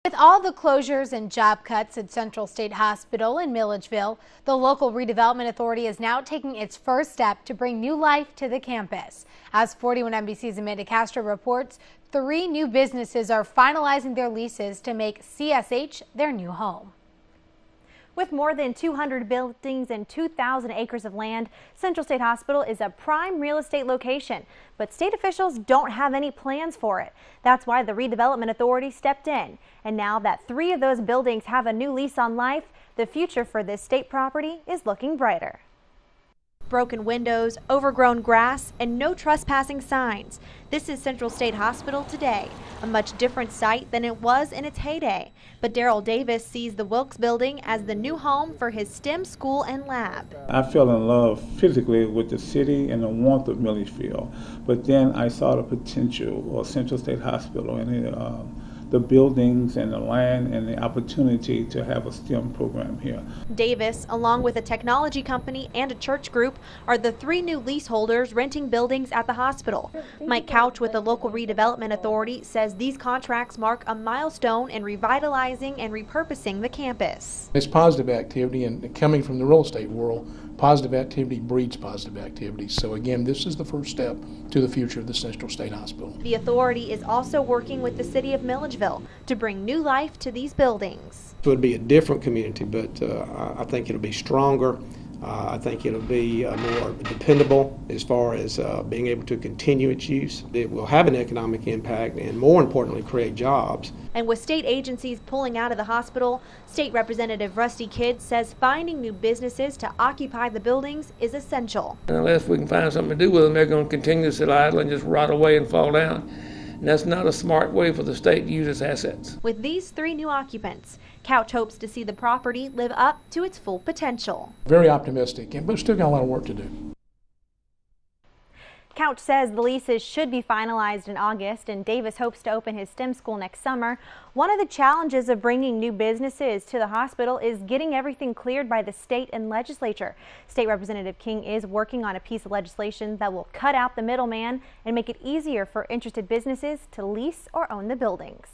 With all the closures and job cuts at Central State Hospital in Milledgeville, the local redevelopment authority is now taking its first step to bring new life to the campus. As 41 NBC's Amanda Castro reports, 3 new businesses are finalizing their leases to make CSH their new home. With more than 200 buildings and 2,000 acres of land, Central State Hospital is a prime real estate location, but state officials don't have any plans for it. That's why the redevelopment authority stepped in. And now that 3 of those buildings have a new lease on life, the future for this state property is looking brighter. Broken windows, overgrown grass, and no trespassing signs. This is Central State Hospital today, a much different site than it was in its heyday. But Darrell Davis sees the Wilkes building as the new home for his STEM school and lab. I fell in love physically with the city and the warmth of Milledgeville, but then I saw the potential of Central State Hospital and the buildings and the land and the opportunity to have a STEM program here. Davis, along with a technology company and a church group, are the 3 new leaseholders renting buildings at the hospital. Mike Couch with the local redevelopment authority says these contracts mark a milestone in revitalizing and repurposing the campus. It's positive activity, and coming from the real estate world, positive activity breeds positive activity. So again, this is the first step to the future of the Central State Hospital. The authority is also working with the city of Milledgeville to bring new life to these buildings. It would be a different community, but I think it'll be stronger. I think it'll be more dependable as far as being able to continue its use. It will have an economic impact and, more importantly, create jobs. And with state agencies pulling out of the hospital, State Representative Rusty Kidd says finding new businesses to occupy the buildings is essential. Unless we can find something to do with them, they're going to continue to sit idle and just rot away and fall down. And that's not a smart way for the state to use its assets. With these 3 new occupants, Couch hopes to see the property live up to its full potential. Very optimistic, but still got a lot of work to do. Couch says the leases should be finalized in August, and Davis hopes to open his STEM school next summer. One of the challenges of bringing new businesses to the hospital is getting everything cleared by the state and legislature. State Representative King is working on a piece of legislation that will cut out the middleman and make it easier for interested businesses to lease or own the buildings.